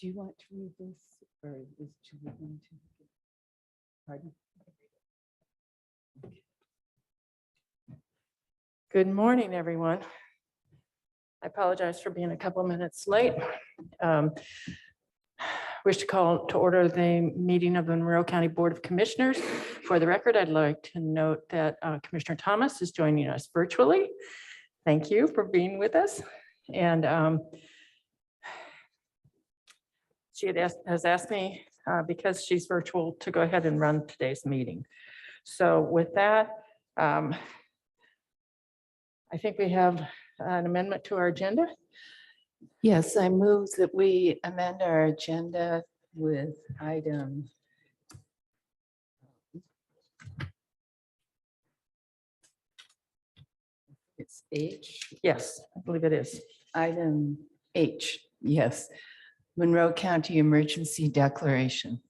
Do you want to read this or is Julie going to? Pardon? Good morning, everyone. I apologize for being a couple of minutes late. Wish to call to order the meeting of the Monroe County Board of Commissioners. For the record, I'd like to note that Commissioner Thomas is joining us virtually. Thank you for being with us. And she has asked me, because she's virtual, to go ahead and run today's meeting. So with that, I think we have an amendment to our agenda. Yes, I move that we amend our agenda with item it's H. Yes, I believe it is. Item H, yes. Monroe County Emergency Declaration.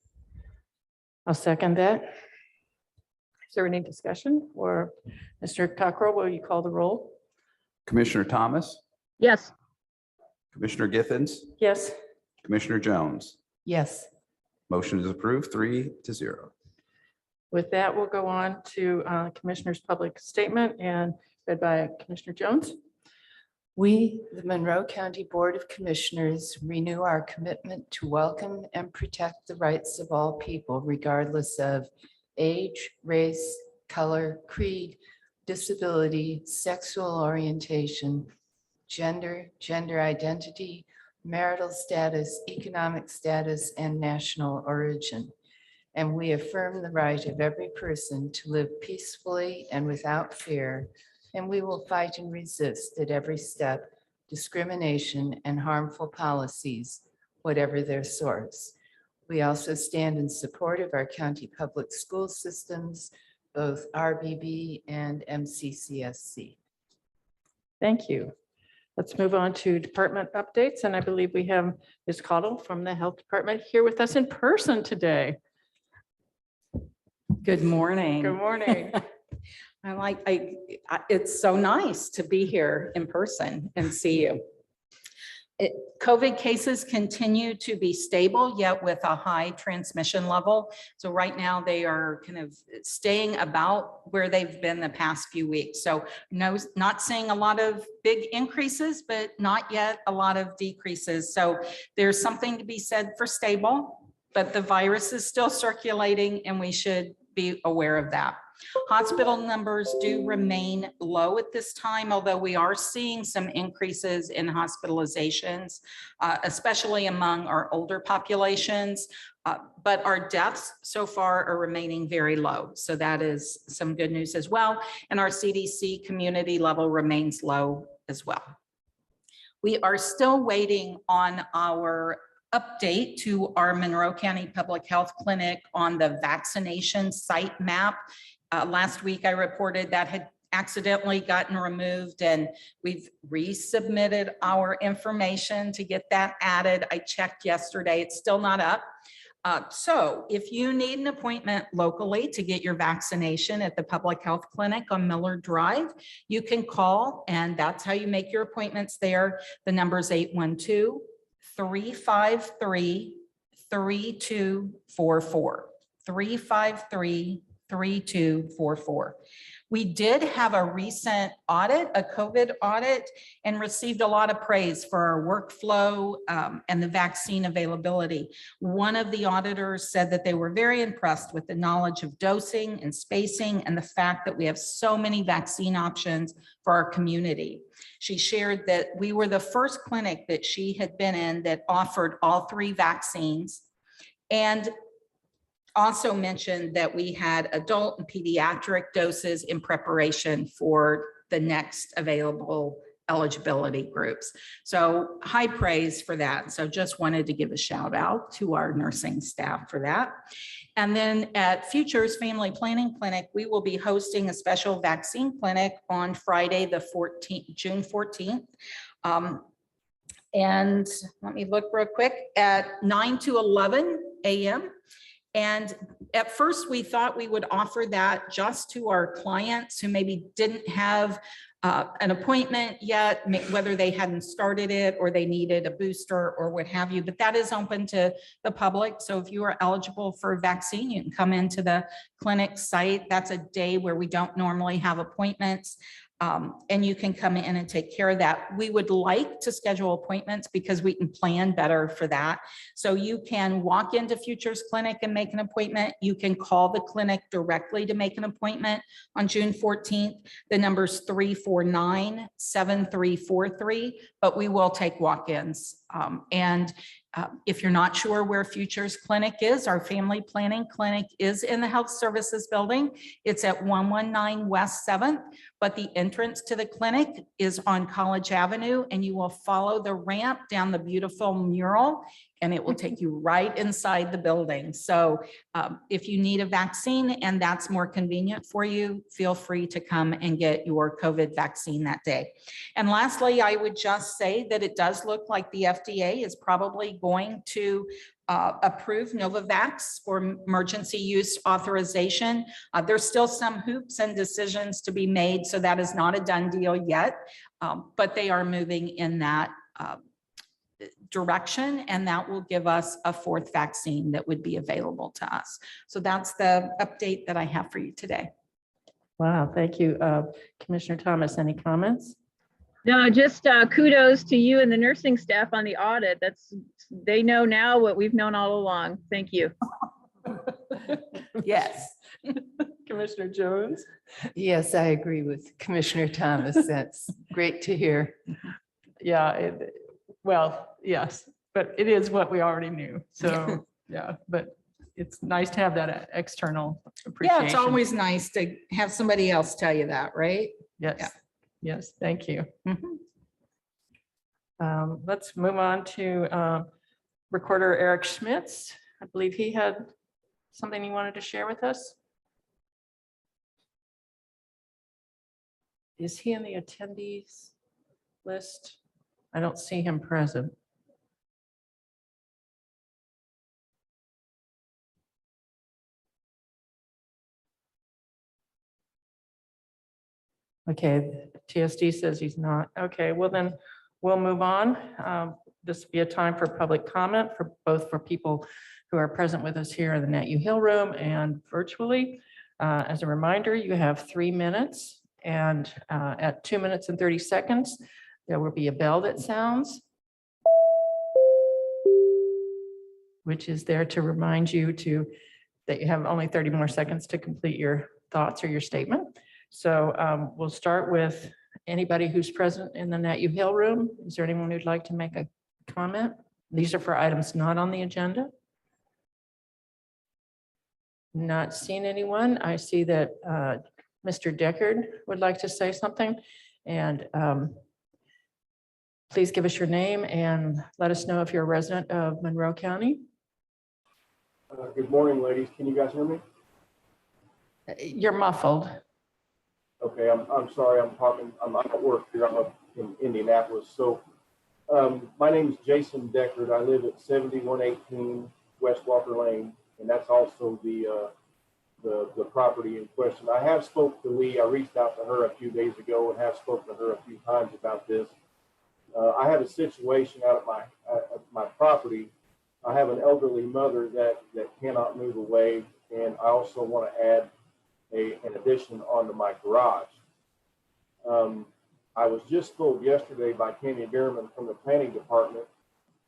I'll second that. Is there any discussion? Or Mr. Cockrell, will you call the roll? Commissioner Thomas, Yes. Commissioner Githens, Yes. Commissioner Jones. Yes. Motion is approved 3-0. With that, we'll go on to Commissioner's public statement and read by Commissioner Jones. We, the Monroe County Board of Commissioners, renew our commitment to welcome and protect the rights of all people, regardless of age, race, color, creed, disability, sexual orientation, gender, gender identity, marital status, economic status, and national origin. And we affirm the right of every person to live peacefully and without fear. And we will fight and resist at every step discrimination and harmful policies, whatever their source. We also stand in support of our county public school systems, both RBB and MCCSC. Thank you. Let's move on to department updates. And I believe we have Ms. Cottle from the Health Department here with us in person today. Good morning. Good morning. It's so nice to be here in person and see you. COVID cases continue to be stable, yet with a high transmission level. So right now they are kind of staying about where they've been the past few weeks. So no, not seeing a lot of big increases, but not yet a lot of decreases. So there's something to be said for stable, but the virus is still circulating and we should be aware of that. Hospital numbers do remain low at this time, although we are seeing some increases in hospitalizations, especially among our older populations. But our deaths so far are remaining very low. So that is some good news as well. And our CDC community level remains low as well. We are still waiting on our update to our Monroe County Public Health Clinic on the vaccination site map. Last week I reported that had accidentally gotten removed and we've resubmitted our information to get that added. I checked yesterday, it's still not up. So if you need an appointment locally to get your vaccination at the Public Health Clinic on Miller Drive, you can call and that's how you make your appointments there. The number is 812-353-3244. 353-3244. We did have a recent audit, a COVID audit, and received a lot of praise for our workflow and the vaccine availability. One of the auditors said that they were very impressed with the knowledge of dosing and spacing and the fact that we have so many vaccine options for our community. She shared that we were the first clinic that she had been in that offered all 3 vaccines, and also mentioned that we had adult and pediatric doses in preparation for the next available eligibility groups. So high praise for that. So just wanted to give a shout out to our nursing staff for that. And then at Futures Family Planning Clinic, we will be hosting a special vaccine clinic on Friday, the 14th, June 14th. And let me look real quick at 9 to 11 a.m. And at first we thought we would offer that just to our clients who maybe didn't have an appointment yet, whether they hadn't started it or they needed a booster or what have you, but that is open to the public. So if you are eligible for a vaccine, you can come into the clinic site. That's a day where we don't normally have appointments. And you can come in and take care of that. We would like to schedule appointments because we can plan better for that. So you can walk into Futures Clinic and make an appointment. You can call the clinic directly to make an appointment on June 14th. The number's 349-7343, but we will take walk-ins. If you're not sure where Futures Clinic is, our family planning clinic is in the Health Services Building. It's at 119 West 7th, but the entrance to the clinic is on College Avenue, and you will follow the ramp down the beautiful mural, and it will take you right inside the building. So if you need a vaccine and that's more convenient for you, feel free to come and get your COVID vaccine that day. And lastly, I would just say that it does look like the FDA is probably going to approve Novavax for emergency use authorization. There's still some hoops and decisions to be made, so that is not a done deal yet, but they are moving in that direction, and that will give us a fourth vaccine that would be available to us. So that's the update that I have for you today. Wow, thank you. Commissioner Thomas, any comments? No, just kudos to you and the nursing staff on the audit. They know now what we've known all along. Thank you. Yes. Commissioner Jones? Yes, I agree with Commissioner Thomas. That's great to hear. Yeah, well, yes, but it is what we already knew. So, yeah, but it's nice to have that external appreciation. Yeah, it's always nice to have somebody else tell you that, right? Yes, Yeah. yes, thank you. Mhm. Let's move on to Recorder Eric Schmitz. I believe he had something he wanted to share with us. Is he in the attendees list? I don't see him present. Okay, TSD says he's not. Okay, well then we'll move on. This will be a time for public comment for both for people who are present with us here in the NetU Hill Room and virtually. As a reminder, you have 3 minutes, and at 2 minutes and 30 seconds, there will be a bell that sounds, which is there to remind you that you have only 30 more seconds to complete your thoughts or your statement. So we'll start with anybody who's present in the NetU Hill Room. Is there anyone who'd like to make a comment? These are for items not on the agenda. Not seeing anyone. I see that Mr. Deckard would like to say something, and please give us your name and let us know if you're a resident of Monroe County. Good morning, ladies. Can you guys hear me? You're muffled. Okay, I'm sorry. I'm at work here. I'm up in Indianapolis. So my name is Jason Deckard. I live at 7118 West Walker Lane, and that's also the property in question. I have spoke to Lee. I reached out to her a few days ago and have spoken to her a few times about this. I have a situation out at my property. I have an elderly mother that cannot move away, and I also want to add an addition onto my garage. I was just told yesterday by Tammy Bierman from the planning department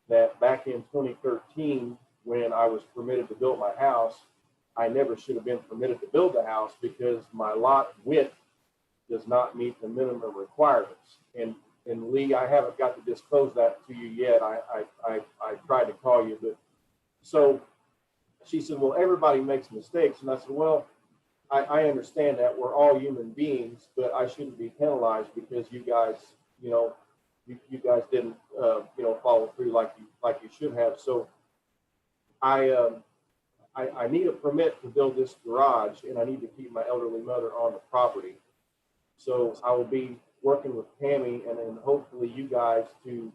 that back in 2013, when I was permitted to build my house, I never should have been permitted to build the house because my lot width does not meet the minimum requirements. And Lee, I haven't got to disclose that to you yet. I tried to call you, but so she said, well, everybody makes mistakes. And I said, well, I understand that we're all human beings, but I shouldn't be penalized because you guys, you guys didn't, follow through like you should have. So I need a permit to build this garage, and I need to keep my elderly mother on the property. So I will be working with Tammy and then hopefully you guys to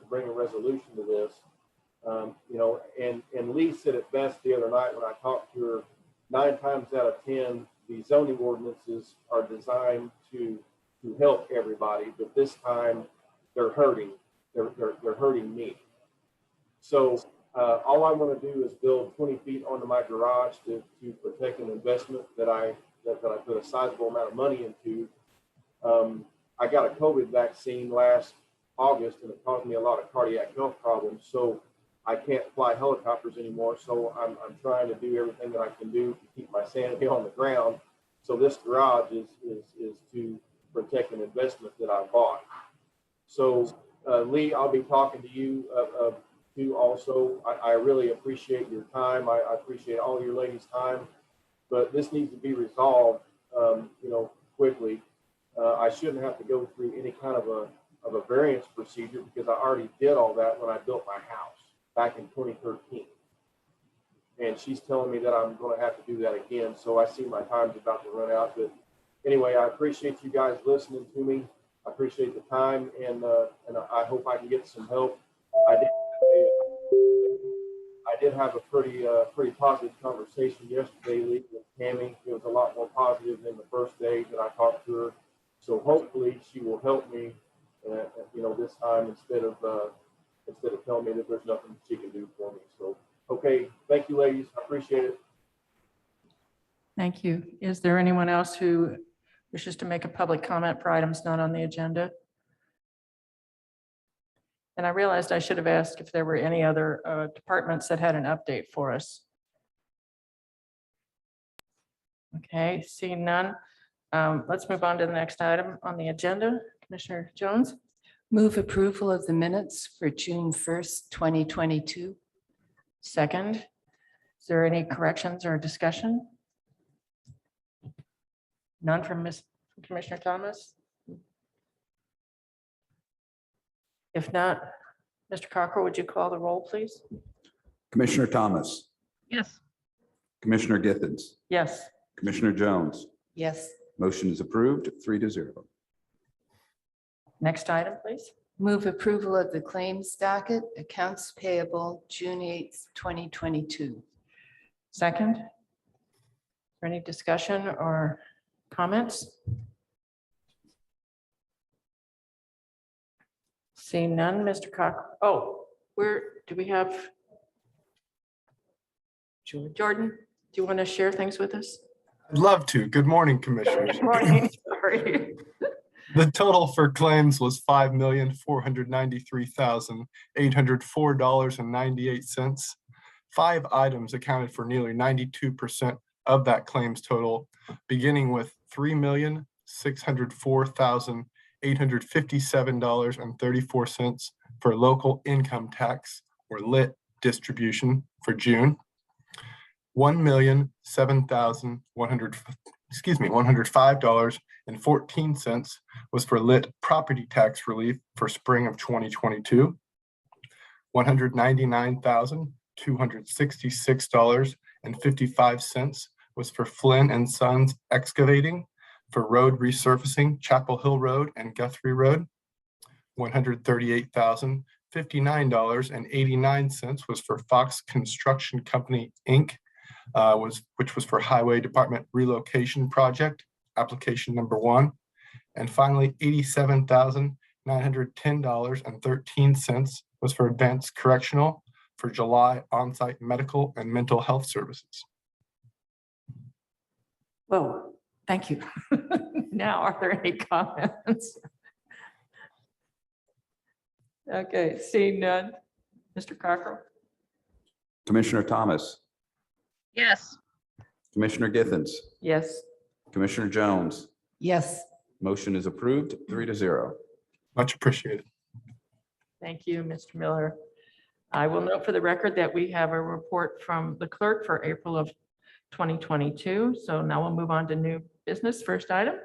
bring a resolution to this. And Lee said it best the other night when I talked to her. 9 times out of 10, the zoning ordinances are designed to to help everybody, but this time they're hurting. They're hurting me. So all I want to do is build 20 feet onto my garage to protect an investment that I put a sizable amount of money into. I got a COVID vaccine last August, and it caused me a lot of cardiac health problems. So I can't fly helicopters anymore. So I'm trying to do everything that I can do to keep my sanity on the ground. So this garage is to protect an investment that I bought. So Lee, I'll be talking to you too also. I really appreciate your time. I appreciate all your ladies' time, but this needs to be resolved, quickly. I shouldn't have to go through any kind of a variance procedure because I already did all that when I built my house back in 2013. And she's telling me that I'm going to have to do that again. So I see my time's about to run out. But anyway, I appreciate you guys listening to me. I appreciate the time, and I hope I can get some help. I did have a pretty positive conversation yesterday, Lee, with Tammy. It was a lot more positive than the first day that I talked to her. So hopefully she will help me, this time instead of telling me that there's nothing she can do for me. So, okay, thank you, ladies. I appreciate it. Thank you. Is there anyone else who wishes to make a public comment for items not on the agenda? And I realized I should have asked if there were any other departments that had an update for us. Okay, seeing none. Let's move on to the next item on the agenda. Commissioner Jones? Move approval of the minutes for June 1st, 2022. Second. Is there any corrections or discussion? None from Commissioner Thomas? If not, Mr. Cockrell, would you call the roll, please? Commissioner Thomas, Yes. Commissioner Githens, Yes. Commissioner Jones. Yes. Motion is approved, 3-0. Next item, please. Move approval of the claims docket, accounts payable, June 8th, 2022. Second. Is there any discussion or comments? Seeing none, Mr. Cock. Oh, where do we have? Jordan, do you want to share things with us? I'd love to. Good morning, Commissioners. Good morning. Sorry. The total for claims was $5,493,804.98. 5 items accounted for nearly 92% of that claims total, beginning with $3,604,857.34 for local income tax or LIT distribution for June. $105.14 was for lit property tax relief for spring of 2022. $199,266.55 was for Flynn and Sons Excavating for road resurfacing Chapel Hill Road and Guthrie Road. $138,059.89 was for Fox Construction Company, Inc., which was for Highway Department Relocation Project, application number 1. And finally, $87,910.13 was for Advanced Correctional for July on-site medical and mental health services. Well, thank you. Now, are there any comments? Okay, seeing none. Mr. Cockrell? Commissioner Thomas, Yes. Commissioner Githens, Yes. Commissioner Jones. Yes. Motion is approved, 3-0. Much appreciated. Thank you, Mr. Miller. I will note for the record that we have a report from the clerk for April of 2022. So now we'll move on to new business. First item.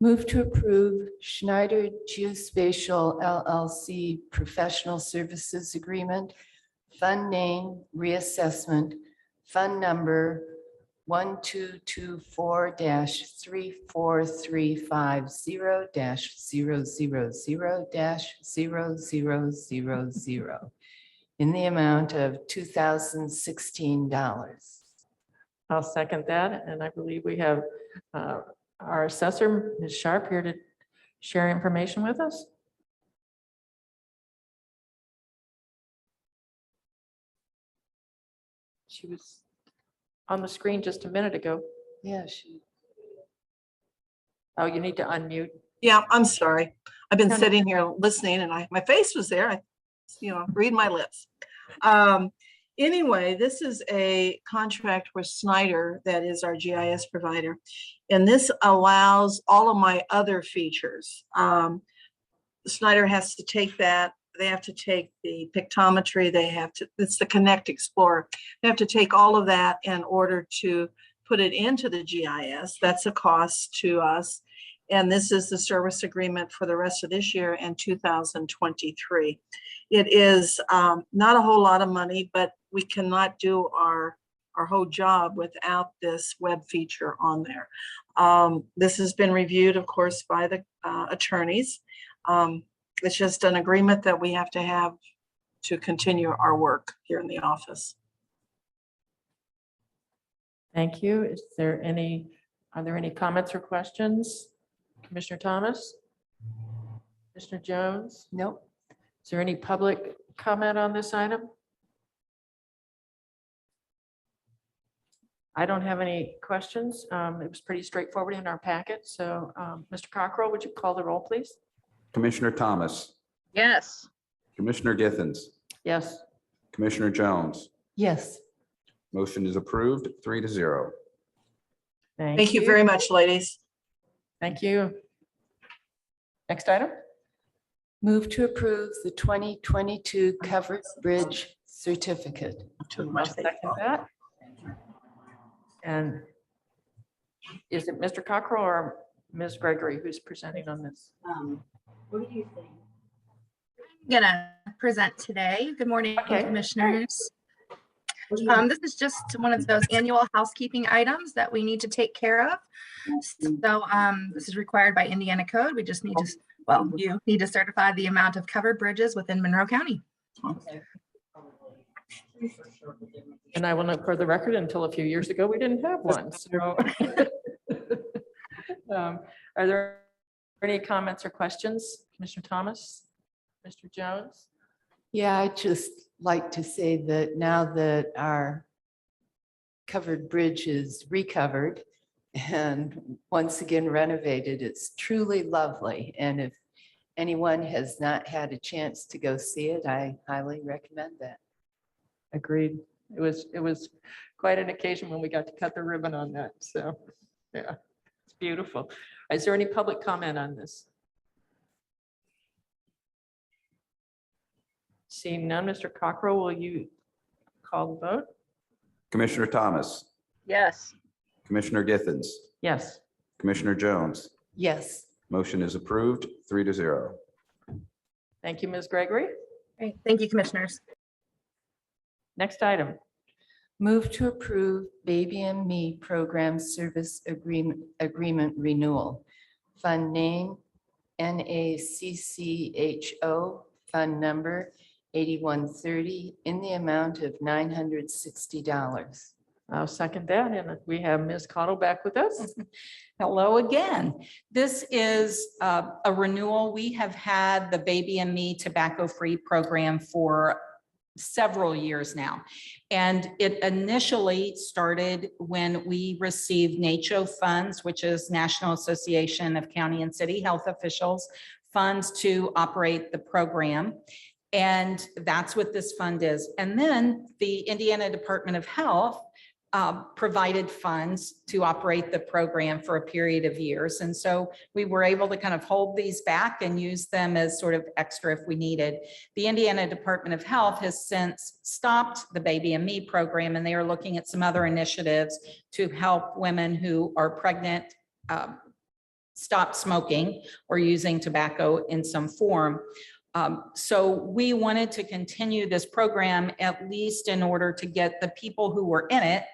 Move to approve Schneider Geospatial LLC Professional Services Agreement, Fund Name Reassessment, Fund Number 1224-34350-000-0000 in the amount of $2,016. I'll second that. And I believe we have our assessor, Ms. Sharp, here to share information with us? She was on the screen just a minute ago. Yeah, she, Oh, you need to unmute. Yeah, I'm sorry. I've been No, no. sitting here listening and my face was there. Read my lips. Anyway, this is a contract with Snyder that is our GIS provider. And this allows all of my other features. Snyder has to take that. They have to take the pictometry. It's the Connect Explorer. They have to take all of that in order to put it into the GIS. That's a cost to us. And this is the service agreement for the rest of this year and 2023. It is not a whole lot of money, but we cannot do our whole job without this web feature on there. This has been reviewed, of course, by the attorneys. It's just an agreement that we have to continue our work here in the office. Thank you. Are there any comments or questions? Commissioner Thomas? Commissioner Jones? nope. Is there any public comment on this item? I don't have any questions. It was pretty straightforward in our packet. So Mr. Cockrell, would you call the roll, please? Commissioner Thomas, Yes. Commissioner Githens, Yes. Commissioner Jones. Yes, Motion is approved, 3-0. Thank you very much, ladies. Thank you. Next item? move to approve the 2022 covered bridge certificate. I'll second that. And is it Mr. Cockrell or Ms. Gregory who's presenting on this? What do you think? Gonna present today. Good morning, Okay. commissioners. This is just one of those annual housekeeping items that we need to take care of. So this is required by Indiana code. We just need to, well, you need to certify the amount of covered bridges within Monroe County. And I will note for the record, until a few years ago, we didn't have one. So are there any comments or questions? Commissioner Thomas? Mr. Jones? Yeah, I'd just like to say that now that our covered bridge is recovered and once again renovated, it's truly lovely. And if anyone has not had a chance to go see it, I highly recommend that. Agreed. It was quite an occasion when we got to cut the ribbon on that. So, yeah, it's beautiful. Is there any public comment on this? Seeing none, Mr. Cockrell, will you call the vote? Commissioner Thomas, Yes. Commissioner Githens, Yes. Commissioner Jones. Yes, Motion is approved, 3-0. Thank you, Ms. Gregory. Great. Thank you, commissioners. Next item. move to approve Baby and Me Program Service Agreement Renewal. Fund name NACCHO, fund number 8130, in the amount of $960. I'll second that. And we have Ms. Cottle back with us. Hello again. This is a renewal. We have had the Baby and Me tobacco-free program for several years now. And it initially started when we received NACCHO funds, which is National Association of County and City Health Officials, funds to operate the program. And that's what this fund is. And then the Indiana Department of Health provided funds to operate the program for a period of years. And so we were able to kind of hold these back and use them as sort of extra if we needed. The Indiana Department of Health has since stopped the Baby and Me program, and they are looking at some other initiatives to help women who are pregnant stop smoking or using tobacco in some form. So we wanted to continue this program, at least in order to get the people who were in it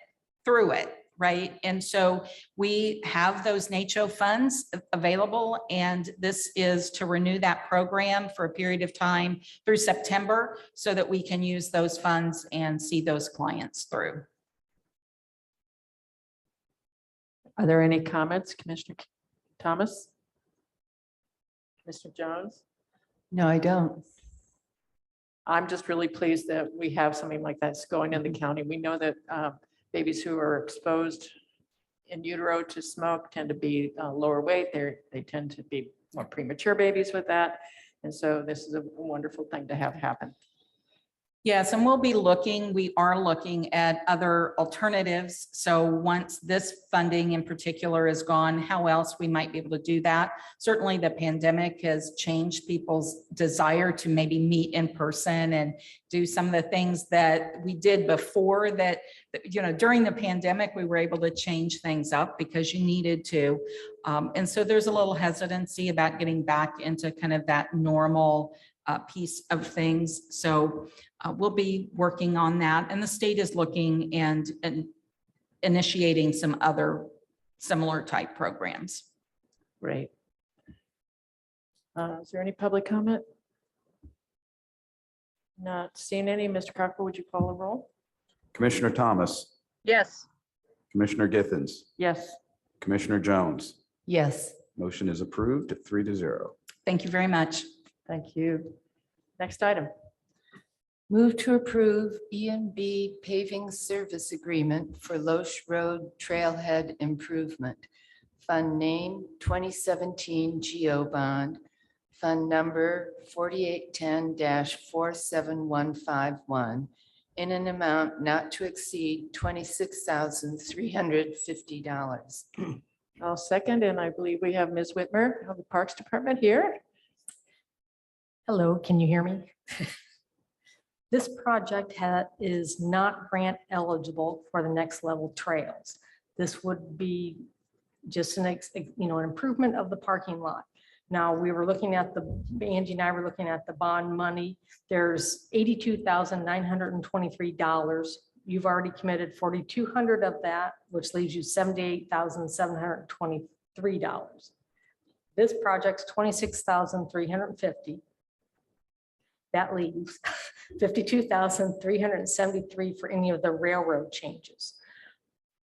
through it, right? And so we have those NACCHO funds available, and this is to renew that program for a period of time through September so that we can use those funds and see those clients through. Are there any comments, Commissioner Thomas? Mr. Jones? No, I don't. I'm just really pleased that we have something like that's going in the county. We know that babies who are exposed in utero to smoke tend to be lower weight. They tend to be more premature babies with that. And so this is a wonderful thing to have happen. Yes, and we are looking at other alternatives. So once this funding in particular is gone, how else we might be able to do that? Certainly the pandemic has changed people's desire to maybe meet in person and do some of the things that we did before that, during the pandemic, we were able to change things up because you needed to. And so there's a little hesitancy about getting back into kind of that normal piece of things. So we'll be working on that. And the state is looking and initiating some other similar type programs. Great. Is there any public comment? Not seeing any. Mr. Cocker, would you call the roll? Commissioner Thomas, Yes. Commissioner Githens, Yes. Commissioner Jones. Yes. Motion is approved 3-0. Thank you very much. Thank you. Next item. Move to approve E&B paving service agreement for Loesch Road Trailhead Improvement. Fund name 2017 Geo Bond. Fund number 4810-47151 in an amount not to exceed $26,350. I'll second, and I believe we have Ms. Whitmer of the Parks Department here. Hello, can you hear me? This project is not grant eligible for the next level trails. This would be just an improvement of the parking lot. Now, we were looking at Angie and I were looking at the bond money. There's $82,923. You've already committed $4,200 of that, which leaves you $78,723. This project's $26,350. That leaves $52,373 for any of the railroad changes.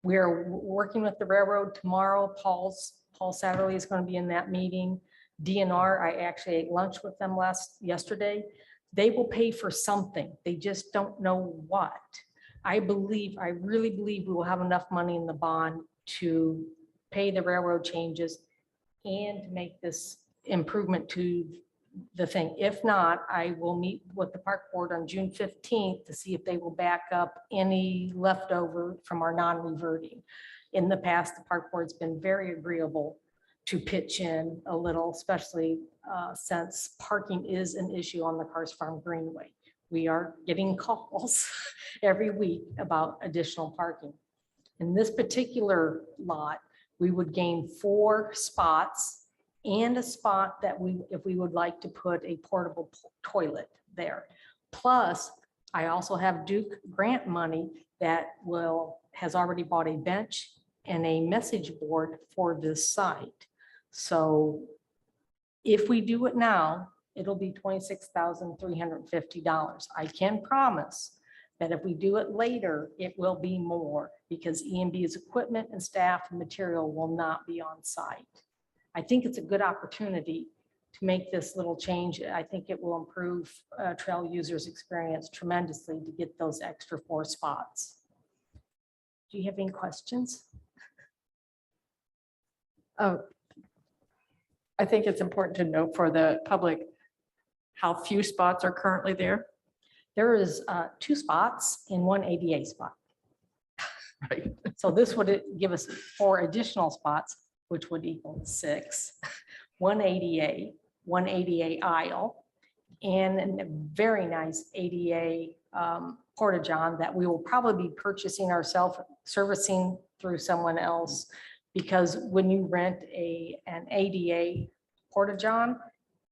We're working with the railroad tomorrow. Paul Satterley is going to be in that meeting. DNR, I actually ate lunch with them yesterday. They will pay for something. They just don't know what. I really believe we will have enough money in the bond to pay the railroad changes and make this improvement to the thing. If not, I will meet with the park board on June 15th to see if they will back up any leftover from our non-reverting. In the past, the park board's been very agreeable to pitch in a little, especially since parking is an issue on the Cars Farm Greenway. We are getting calls every week about additional parking. In this particular lot, we would gain 4 spots and a spot that if we would like to put a portable toilet there. Plus, I also have Duke grant money that has already bought a bench and a message board for this site. So if we do it now, it'll be $26,350. I can promise that if we do it later, it will be more because E&B's equipment and staff and material will not be on site. I think it's a good opportunity to make this little change. I think it will improve trail users' experience tremendously to get those extra 4 spots. Do you have any questions? Oh, I think it's important to note for the public how few spots are currently there. There is 2 spots and 1 ADA spot. Right. So this would give us 4 additional spots, which would equal 6. 1 ADA, 1 ADA aisle, and a very nice ADA porta-john that we will probably be purchasing ourselves, servicing through someone else. Because when you rent an ADA porta-john,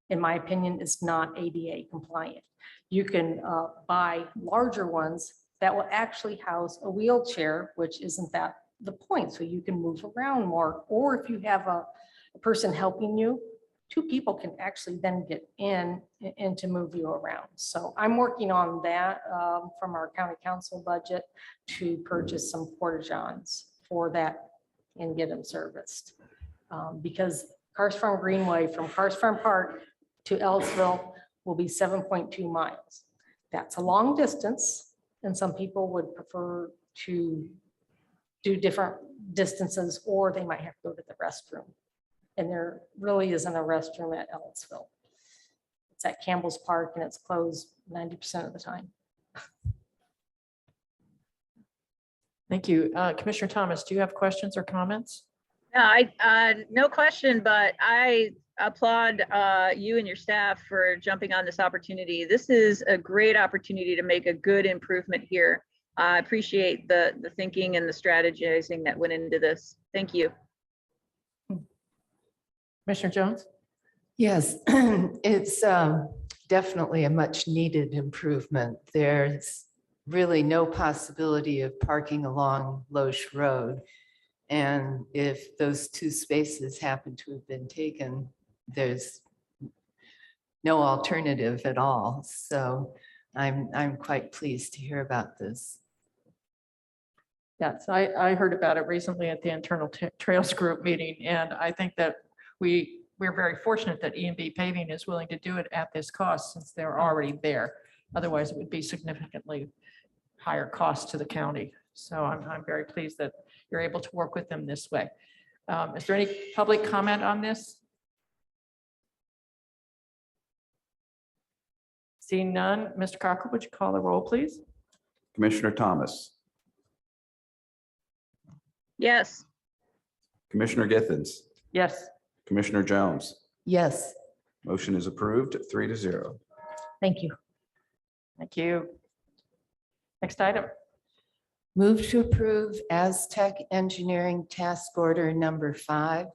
in my opinion, it's not ADA compliant. You can buy larger ones that will actually house a wheelchair, which isn't that the point. So you can move around more, or if you have a person helping you, 2 people can actually then get in and to move you around. So I'm working on that from our county council budget to purchase some porta-johns for that and get them serviced. Because Cars Farm Greenway from Cars Farm Park to Ellisville will be 7.2 miles. That's a long distance, and some people would prefer to do different distances, or they might have to go to the restroom. And there really isn't a restroom at Ellisville. It's at Campbell's Park and it's closed 90% of the time. Thank you. Commissioner Thomas, do you have questions or comments? No, no question, but I applaud you and your staff for jumping on this opportunity. This is a great opportunity to make a good improvement here. I appreciate the thinking and the strategizing that went into this. Thank you. Commissioner Jones? Yes, it's definitely a much needed improvement. There's really no possibility of parking along Loesch Road. And if those two spaces happen to have been taken, there's no alternative at all. So I'm quite pleased to hear about this. Yes, I heard about it recently at the internal trails group meeting, and I think that we're very fortunate that E&B Paving is willing to do it at this cost since they're already there. Otherwise, it would be significantly higher cost to the county. So I'm very pleased that you're able to work with them this way. Is there any public comment on this? Seeing none, Mr. Cocker, would you call the roll, please? Commissioner Thomas, Yes. Commissioner Githens, Yes. Commissioner Jones. Yes, Motion is approved 3-0. Thank you. Thank you. Next item. move to approve Aztec Engineering Task Order number 5,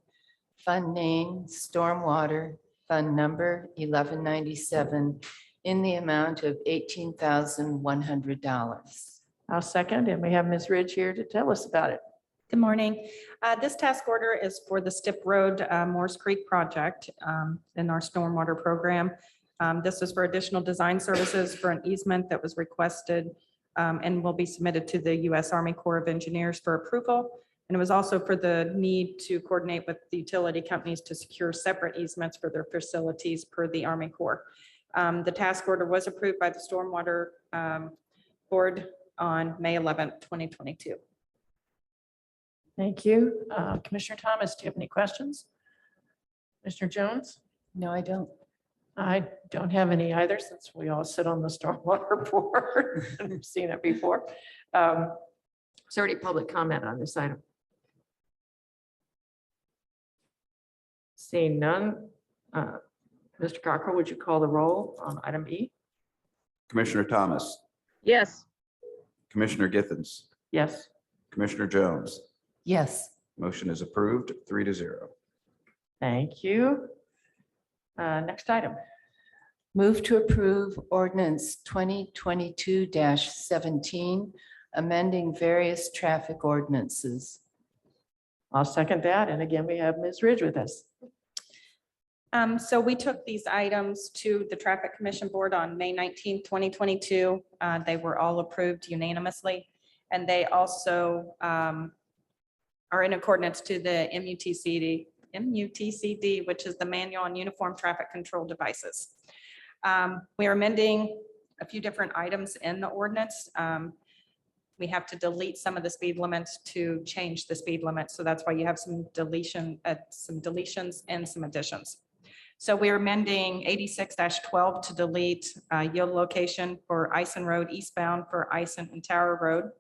Fund Name Stormwater, Fund Number 1197, in the amount of $18,100. I'll second, and we have Ms. Ridge here to tell us about it. Good morning. This task order is for the Stip Road Morse Creek project in our stormwater program. This is for additional design services for an easement that was requested and will be submitted to the U.S. Army Corps of Engineers for approval. And it was also for the need to coordinate with the utility companies to secure separate easements for their facilities per the Army Corps. The task order was approved by the Stormwater Board on May 11th, 2022. Thank you. Commissioner Thomas, do you have any questions? Commissioner Jones? No, I don't. I don't have any either, since we all sit on the stormwater board and we've seen it before. Is there any public comment on this item? Seeing none, Mr. Cocker, would you call the roll on item E? Commissioner Thomas, Yes. Commissioner Githens, Yes. Commissioner Jones. Yes, Motion is approved 3-0. Thank you. Next item. move to approve ordinance 2022-17, amending various traffic ordinances. I'll second that. And again, we have Ms. Ridge with us. So we took these items to the Traffic Commission Board on May 19th, 2022. They were all approved unanimously. And they also are in accordance to the MUTCD, which is the Manual on Uniform Traffic Control Devices. We are amending a few different items in the ordinance. We have to delete some of the speed limits to change the speed limit. So that's why you have some deletions and some additions. So we're amending 86-12 to delete yield location for Ison Road eastbound for Ison and Tower Road.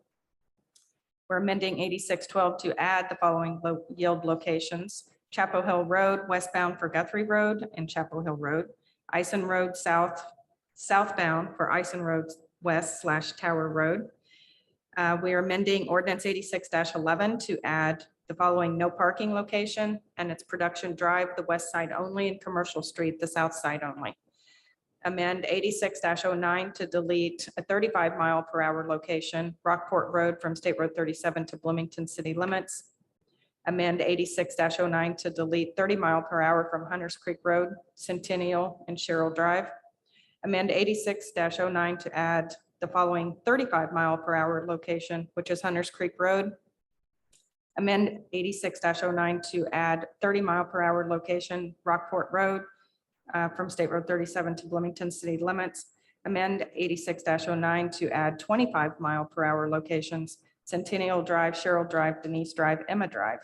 We're amending 86-12 to add the following yield locations: Chapel Hill Road westbound for Guthrie Road and Chapel Hill Road, Ison Road southbound for Ison Road west/Tower Road. We are amending ordinance 86-11 to add the following no parking location, and it's Production Drive, the west side only, and Commercial Street, the south side only. Amend 86-09 to delete a 35-mile-per-hour location, Rockport Road from State Road 37 to Bloomington city limits. Amend 86-09 to delete 30-mile-per-hour from Hunters Creek Road, Centennial, and Sherrill Drive. Amend 86-09 to add the following 35-mile-per-hour location, which is Hunters Creek Road. Amend 86-09 to add 30-mile-per-hour location Rockport Road from State Road 37 to Bloomington city limits. Amend 86-09 to add 25-mile-per-hour locations Centennial Drive, Sherrill Drive, Denise Drive, Emma Drive.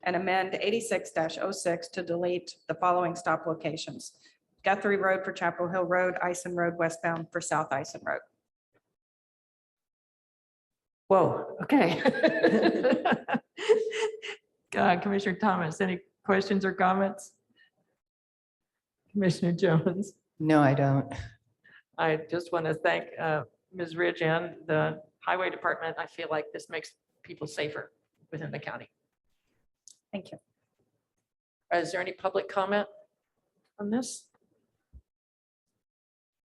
And amend 86-06 to delete the following stop locations: Guthrie Road for Chapel Hill Road, Ison Road westbound for South Ison Road. Whoa, okay. Commissioner Thomas, any questions or comments? Commissioner Jones? No, I don't. I just want to thank Ms. Ridge and the Highway Department. I feel like this makes people safer within the county. Thank you. Is there any public comment on this?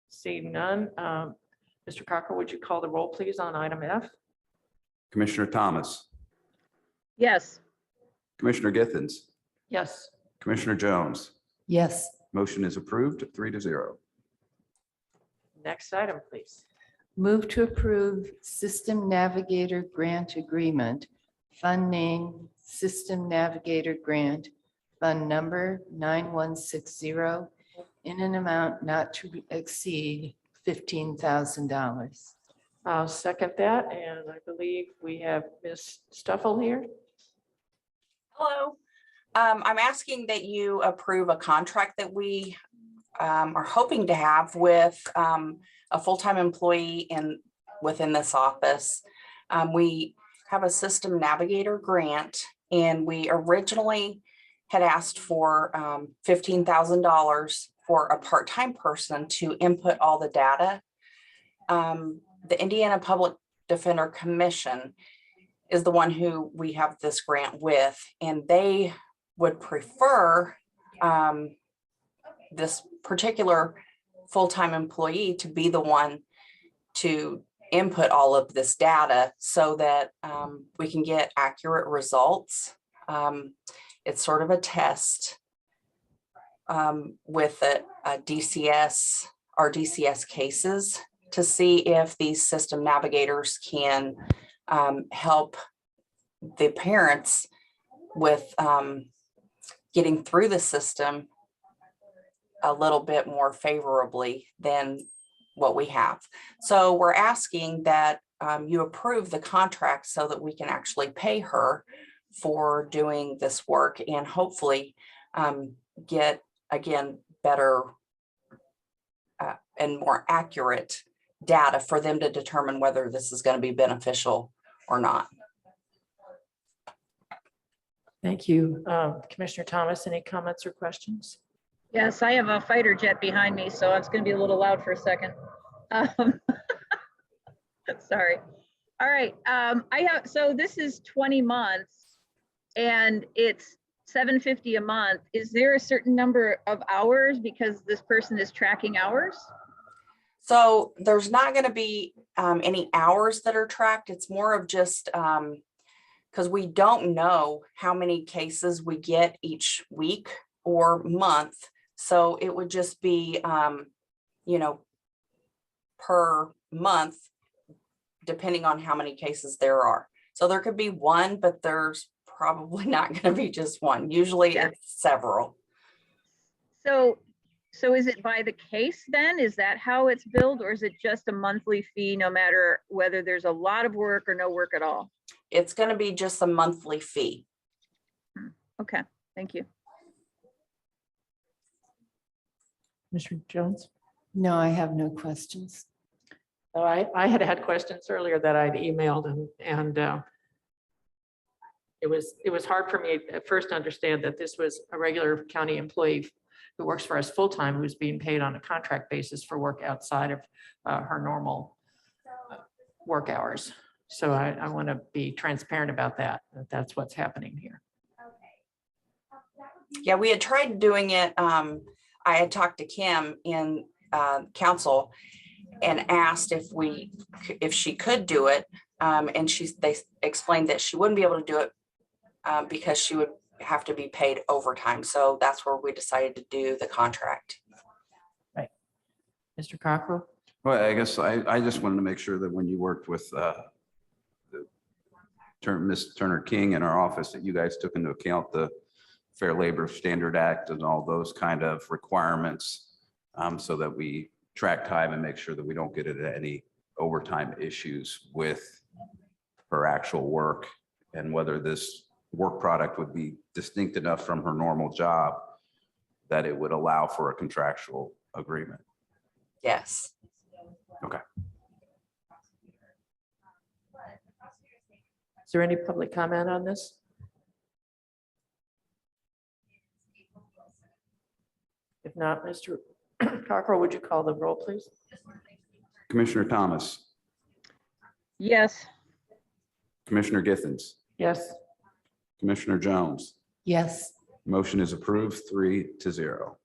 Seeing none. Mr. Cocker, would you call the roll, please, on item F? Commissioner Thomas, Yes. Commissioner Githens, Yes. Commissioner Jones. Yes. Motion is approved 3-0. Next item, please. Move to approve System Navigator Grant Agreement, Fund Name System Navigator Grant, Fund Number 9160, in an amount not to exceed $15,000. I'll second that, and I believe we have Ms. Stuffle here. Hello. I'm asking that you approve a contract that we are hoping to have with a full-time employee within this office. We have a System Navigator grant, and we originally had asked for $15,000 for a part-time person to input all the data. The Indiana Public Defender Commission is the one who we have this grant with, and they would prefer this particular full-time employee to be the one to input all of this data so that we can get accurate results. It's sort of a test with a DCS or DCS cases to see if these system navigators can help the parents with getting through the system a little bit more favorably than what we have. So we're asking that you approve the contract so that we can actually pay her for doing this work and hopefully get, again, better and more accurate data for them to determine whether this is going to be beneficial or not. Thank you. Commissioner Thomas, any comments or questions? Yes, I have a fighter jet behind me, so it's going to be a little loud for a second. Sorry. All right. So this is 20 months and it's $750 a month. Is there a certain number of hours because this person is tracking hours? So there's not going to be any hours that are tracked. It's more of just because we don't know how many cases we get each week or month. So it would just be, per month, depending on how many cases there are. So there could be one, but there's probably not going to be just one. Usually it's several. So is it by the case then? Is that how it's billed, or is it just a monthly fee no matter whether there's a lot of work or no work at all? It's going to be just a monthly fee. Okay, thank you. Mr. Jones? No, I have no questions. Oh, I had questions earlier that I'd emailed and it was hard for me at first to understand that this was a regular county employee who works for us full-time, who's being paid on a contract basis for work outside of her normal work hours. So I want to be transparent about that that's what's happening here. Yeah, we had tried doing it. I had talked to Kim in council and asked if she could do it. And they explained that she wouldn't be able to do it because she would have to be paid overtime. So that's where we decided to do the contract. Right. Mr. Cockrell? Well, I guess I just wanted to make sure that when you worked with the Ms. Turner King in our office that you guys took into account the Fair Labor Standard Act and all those kind of requirements, so that we track time and make sure that we don't get into any overtime issues with her actual work, and whether this work product would be distinct enough from her normal job that it would allow for a contractual agreement. Yes. Is there any public comment on this? If not, Mr. Cockrell, would you call the roll, please? Commissioner Thomas, Yes. Commissioner Githens, Yes. Commissioner Jones. Yes. Motion is approved 3-0.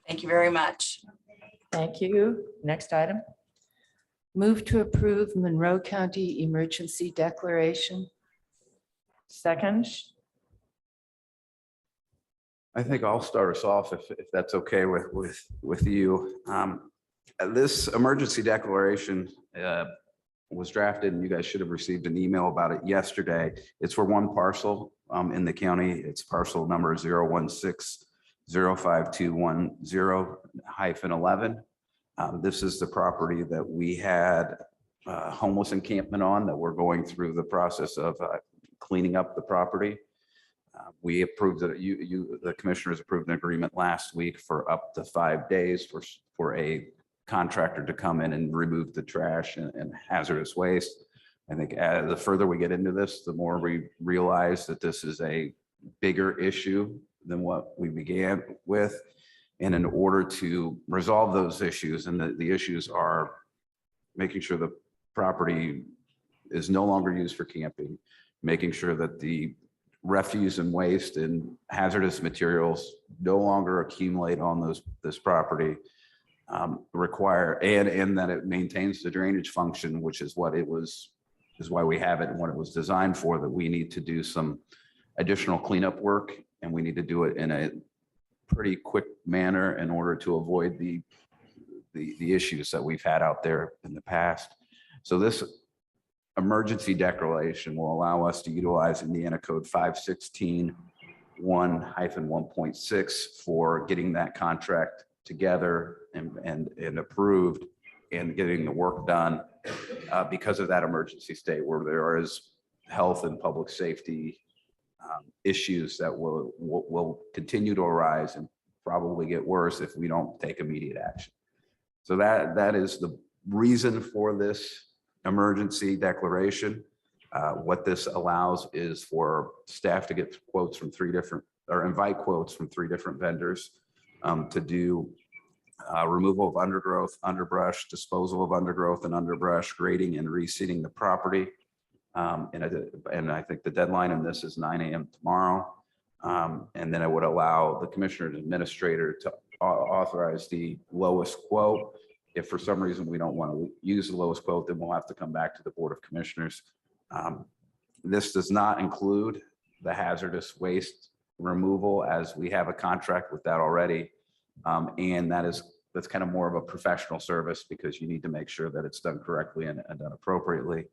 Thank you very much. Thank you. Next item. Move to approve Monroe County Emergency Declaration. Second. I think I'll start us off if that's okay with you. This emergency declaration was drafted, and you guys should have received an email about it yesterday. It's for one parcel in the county. It's parcel number 016-05210-11. This is the property that we had homeless encampment on, that we're going through the process of cleaning up the property. We approved that the commissioners approved an agreement last week for up to 5 days for a contractor to come in and remove the trash and hazardous waste. I think the further we get into this, the more we realize that this is a bigger issue than what we began with. And in order to resolve those issues, and the issues are making sure the property is no longer used for camping, making sure that the refuse and waste and hazardous materials no longer accumulate on this property, and that it maintains the drainage function, which is what it was, is why we have it and what it was designed for, that we need to do some additional cleanup work, and we need to do it in a pretty quick manner in order to avoid the issues that we've had out there in the past. So this emergency declaration will allow us to utilize Indiana Code 516-1-1.6 for getting that contract together and approved and getting the work done because of that emergency state where there is health and public safety issues that will continue to arise and probably get worse if we don't take immediate action. So that is the reason for this emergency declaration. What this allows is for staff to get quotes from invite quotes from 3 different vendors to do removal of undergrowth, underbrush, disposal of undergrowth and underbrush, grading and reseeding the property. And I think the deadline in this is 9 a.m. tomorrow. And then it would allow the commissioner and administrator to authorize the lowest quote. If for some reason we don't want to use the lowest quote, then we'll have to come back to the Board of Commissioners. This does not include the hazardous waste removal, as we have a contract with that already. And that's kind of more of a professional service, because you need to make sure that it's done correctly and done appropriately.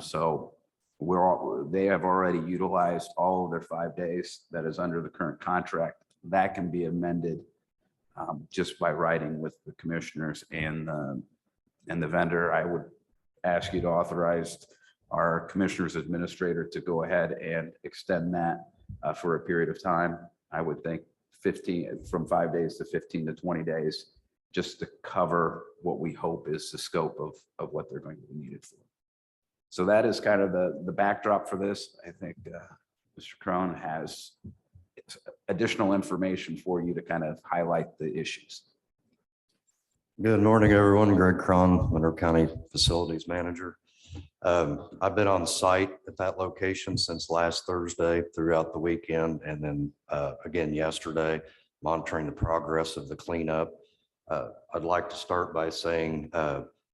So they have already utilized all of their 5 days that is under the current contract. That can be amended just by writing with the commissioners and the vendor. I would ask you to authorize our commissioners administrator to go ahead and extend that for a period of time. I would think from 5 days to 15 to 20 days, just to cover what we hope is the scope of what they're going to be needed for. So that is kind of the backdrop for this. I think Mr. Crone has additional information for you to kind of highlight the issues. Good morning, everyone. Greg Cron, Monroe County Facilities Manager. I've been on site at that location since last Thursday throughout the weekend, and then again yesterday, monitoring the progress of the cleanup. I'd like to start by saying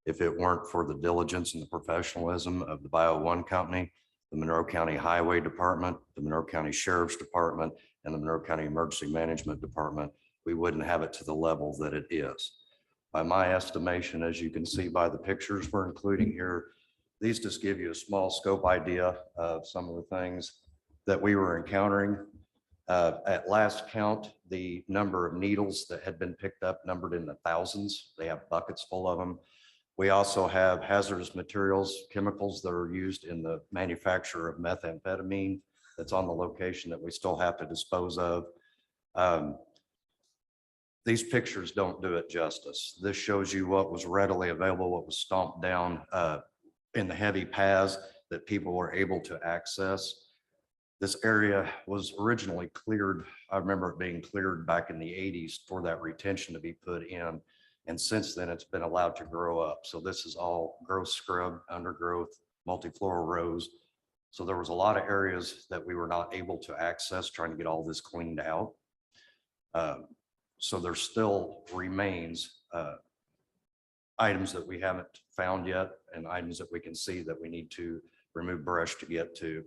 if it weren't for the diligence and the professionalism of the Bio One Company, the Monroe County Highway Department, the Monroe County Sheriff's Department, and the Monroe County Emergency Management Department, we wouldn't have it to the level that it is. By my estimation, as you can see by the pictures we're including here, These just give you a small scope idea of some of the things that we were encountering. At last count, the number of needles that had been picked up numbered in the thousands. They have buckets full of them. We also have hazardous materials, chemicals that are used in the manufacture of methamphetamine that's on the location that we still have to dispose of. These pictures don't do it justice. This shows you what was readily available, what was stomped down in the heavy paths that people were able to access. This area was originally cleared. I remember it being cleared back in the 80s for that retention to be put in. And since then, it's been allowed to grow up. So this is all growth scrub, undergrowth, multifloral rows. So there was a lot of areas that we were not able to access, trying to get all this cleaned out. So there still remains items that we haven't found yet and items that we can see that we need to remove brush to get to.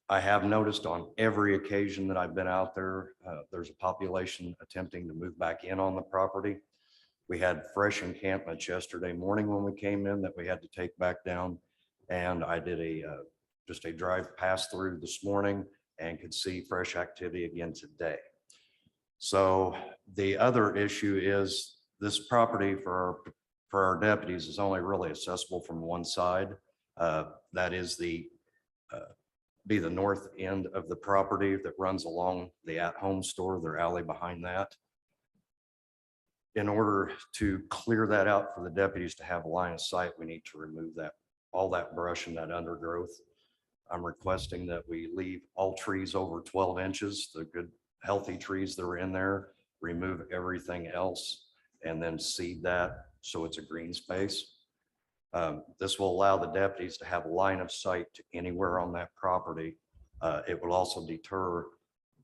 I have noticed on every occasion that I've been out there, there's a population attempting to move back in on the property. We had fresh encampments yesterday morning when we came in that we had to take back down. And I did just a drive pass through this morning and could see fresh activity again today. So the other issue is this property for our deputies is only really accessible from one side. That is be the north end of the property that runs along the at-home store, their alley behind that. In order to clear that out for the deputies to have a line of sight, we need to remove all that brush and that undergrowth. I'm requesting that we leave all trees over 12 inches, the good healthy trees that are in there, remove everything else, and then seed that so it's a green space. This will allow the deputies to have a line of sight to anywhere on that property. It will also deter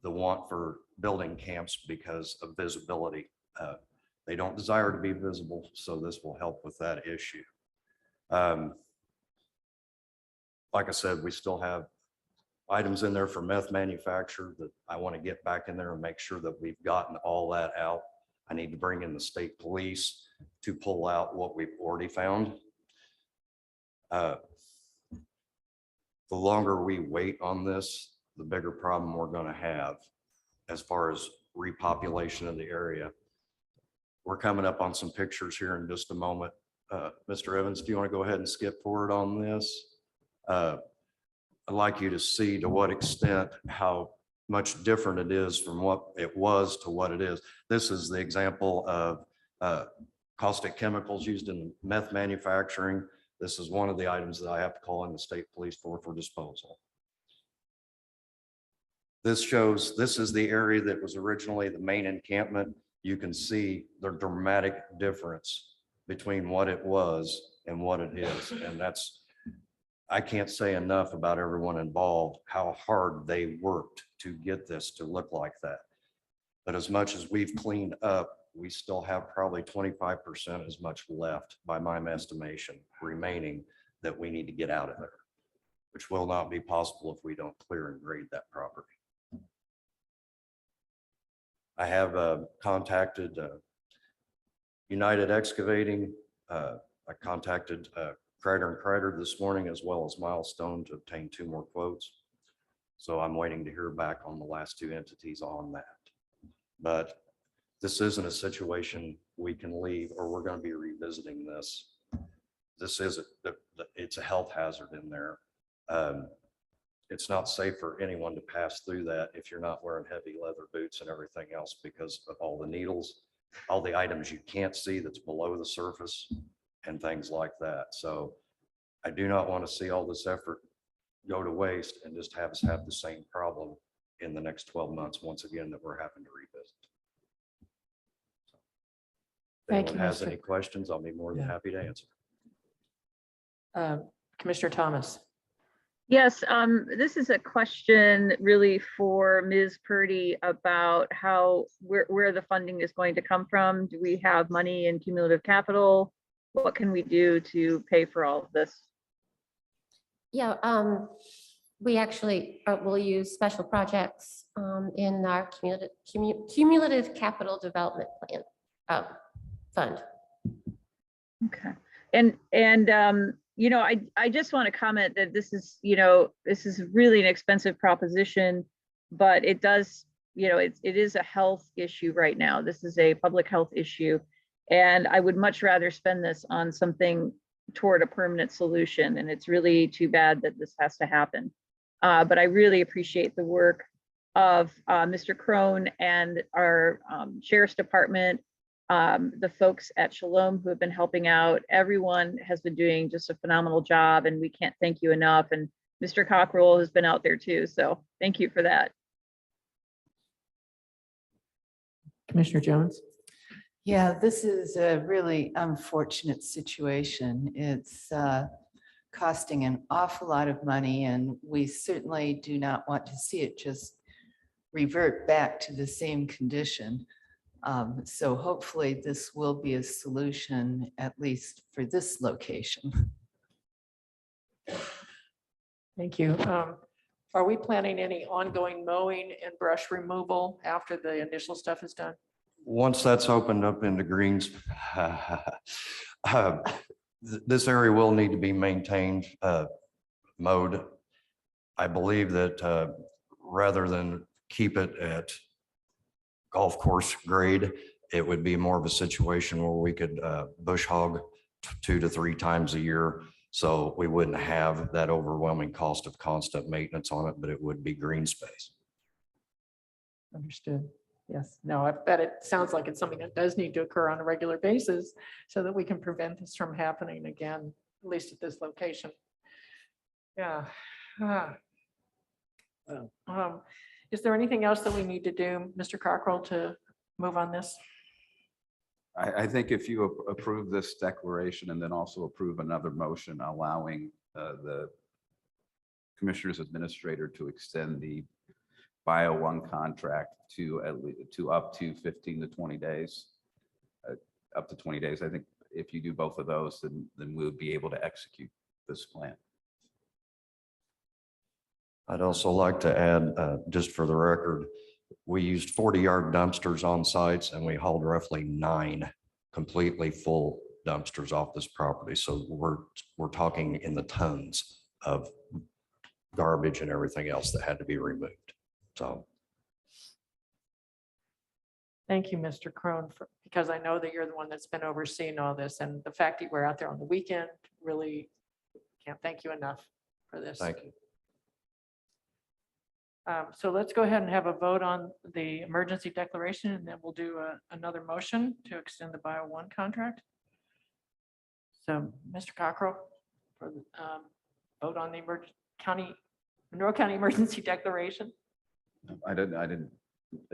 the want for building camps because of visibility. They don't desire to be visible, so this will help with that issue. Like I said, we still have items in there for meth manufacture that I want to get back in there and make sure that we've gotten all that out. I need to bring in the state police to pull out what we've already found. The longer we wait on this, the bigger problem we're going to have as far as repopulation of the area. We're coming up on some pictures here in just a moment. Mr. Evans, do you want to go ahead and skip forward on this? I'd like you to see to what extent how much different it is from what it was to what it is. This is the example of caustic chemicals used in meth manufacturing. This is one of the items that I have to call in the state police for disposal. This shows, this is the area that was originally the main encampment. You can see the dramatic difference between what it was and what it is. And that's, I can't say enough about everyone involved, how hard they worked to get this to look like that. But as much as we've cleaned up, we still have probably 25% as much left by my estimation remaining that we need to get out of there, which will not be possible if we don't clear and grade that property. I have contacted United Excavating. I contacted Kreider & Kreider this morning, as well as Milestone, to obtain 2 more quotes. So I'm waiting to hear back on the last 2 entities on that. But this isn't a situation we can leave, or we're going to be revisiting this. This isn't, it's a health hazard in there. It's not safe for anyone to pass through that if you're not wearing heavy leather boots and everything else because of all the needles, all the items you can't see that's below the surface and things like that. So I do not want to see all this effort go to waste and just have us have the same problem in the next 12 months, once again, that we're having to revisit. If Thank anyone you, has Mr. any questions, I'll be more than happy to answer. Commissioner Thomas. Yes, this is a question really for Ms. Purdy about where the funding is going to come from. Do we have money in cumulative capital? What can we do to pay for all of this? Yeah, we actually will use special projects in our cumulative capital development plan fund. Okay, and I just want to comment that this is, this is really an expensive proposition, but it does, it is a health issue right now. This is a public health issue. And I would much rather spend this on something toward a permanent solution. And it's really too bad that this has to happen. But I really appreciate the work of Mr. Crone and our Sheriff's Department, the folks at Shalom who have been helping out. Everyone has been doing just a phenomenal job, and we can't thank you enough. And Mr. Cockrell has been out there too. So thank you for that. Commissioner Jones? Yeah, this is a really unfortunate situation. It's costing an awful lot of money, and we certainly do not want to see it just revert back to the same condition. So hopefully this will be a solution, at least for this location. Thank you. Are we planning any ongoing mowing and brush removal after the initial stuff is done? Once that's opened up into greens, this area will need to be maintained, mowed. I believe that rather than keep it at golf course grade, it would be more of a situation where we could bush hog 2 to 3 times a year. So we wouldn't have that overwhelming cost of constant maintenance on it, but it would be green space. Understood. Yes, no, I bet it sounds like it's something that does need to occur on a regular basis so that we can prevent this from happening again, at least at this location. Yeah. Is there anything else that we need to do, Mr. Cockrell, to move on this? I think if you approve this declaration and then also approve another motion allowing the Commissioner's Administrator to extend the Bio One contract to up to 15 to 20 days, up to 20 days. I think if you do both of those, then we'll be able to execute this plan. I'd also like to add, just for the record, we used 40-yard dumpsters on sites and we hauled roughly 9 completely full dumpsters off this property. So we're talking in the tons of garbage and everything else that had to be removed. So. Thank you, Mr. Crone, because I know that you're the one that's been overseeing all this, and the fact that we're out there on the weekend, really can't thank you enough for this. Thank you. So let's go ahead and have a vote on the emergency declaration, and then we'll do another motion to extend the Bio One contract. So, Mr. Cockrell, for the vote on the Monroe County emergency declaration. I didn't.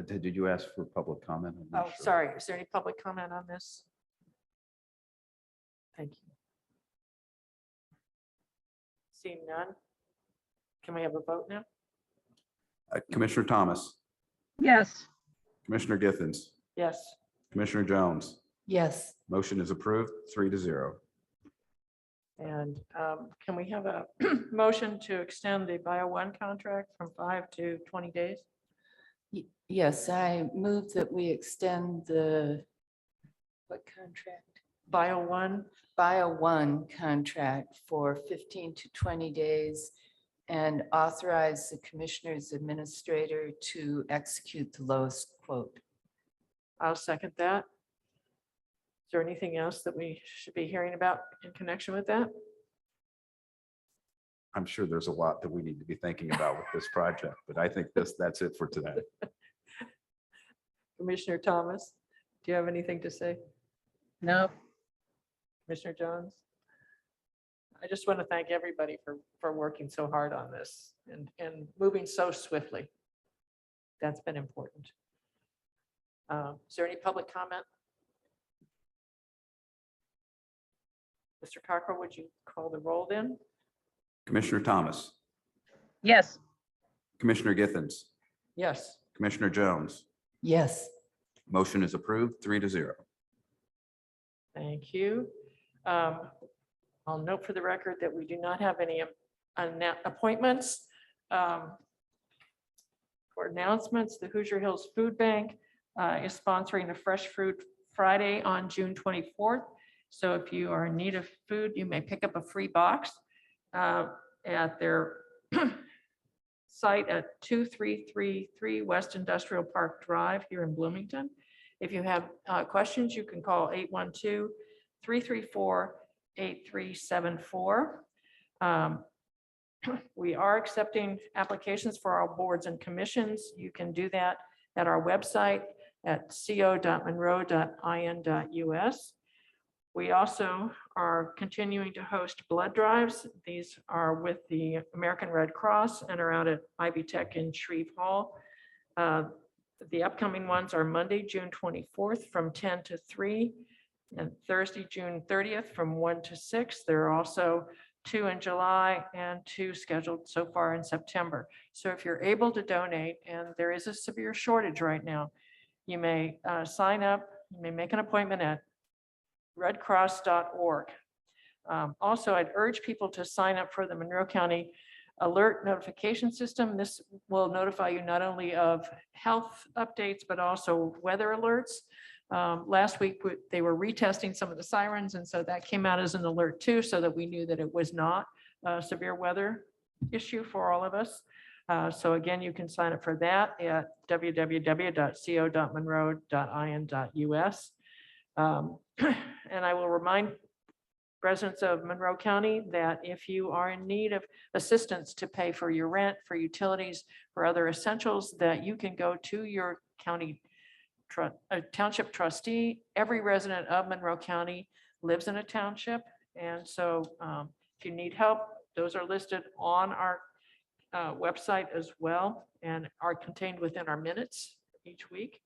Did you ask for public comment? I'm not Oh, sure. sorry. Is there any public comment on this? Thank you. Seeing none. Can we have a vote now? Commissioner Thomas, Yes. Commissioner Githens, Yes. Commissioner Jones, Yes, motion is approved 3-0. And can we have a motion to extend the Bio One contract from 5 to 20 days? yes, I move that we extend the, what contract? Bio One, Bio One contract for 15 to 20 days and authorize the Commissioner's Administrator to execute the lowest quote. I'll second that. Is there anything else that we should be hearing about in connection with that? I'm sure there's a lot that we need to be thinking about with this project, but I think that's it for today. Commissioner Thomas, do you have anything to say? No. Commissioner Jones? I just want to thank everybody for working so hard on this and moving so swiftly. That's been important. Is there any public comment? Mr. Cockrell, would you call the roll then? Commissioner Thomas, Yes. Commissioner Githens, Yes. Commissioner Jones, Yes, motion is approved 3-0. Thank you. I'll note for the record that we do not have any appointments. For announcements, the Hoosier Hills Food Bank is sponsoring a Fresh Fruit Friday on June 24th So if you are in need of food, you may pick up a free box at their site at 2333 West Industrial Park Drive here in Bloomington. If you have questions, you can call 812-334-8374. We are accepting applications for our boards and commissions. You can do that at our website at co.monroe.in.us. We also are continuing to host blood drives. These are with the American Red Cross and are out at Ivy Tech in Shreve Hall. The upcoming ones are Monday, June 24th from 10 to 3 and Thursday, June 30th from 1 to 6. There are also 2 in July and 2 scheduled so far in September. So if you're able to donate, and there is a severe shortage right now, you may sign up, you may make an appointment at redcross.org. Also, I'd urge people to sign up for the Monroe County Alert Notification System. This will notify you not only of health updates, but also weather alerts. Last week, they were retesting some of the sirens, and so that came out as an alert too, so that we knew that it was not a severe weather issue for all of us. So again, you can sign up for that at www.co.monroe.in.us. And I will remind residents of Monroe County that if you are in need of assistance to pay for your rent, for utilities, for other essentials, that you can go to your county township trustee. Every resident of Monroe County lives in a township. And so if you need help, those are listed on our website as well and are contained within our minutes each week.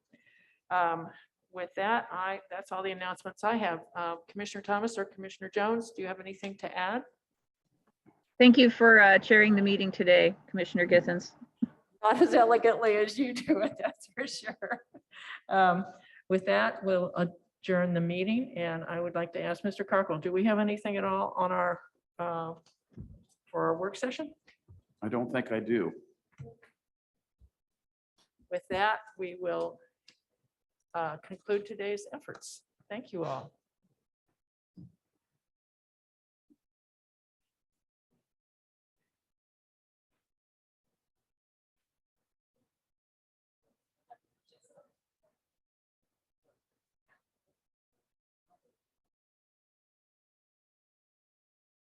With that, that's all the announcements I have. Commissioner Thomas or Commissioner Jones, do you have anything to add? Thank you for chairing the meeting today, Commissioner Githens. Not as elegantly as you do it, that's for sure. With that, we'll adjourn the meeting, and I would like to ask Mr. Carkle, do we have anything at all on our for our work session? I don't think I do. With that, we will conclude today's efforts. Thank you all.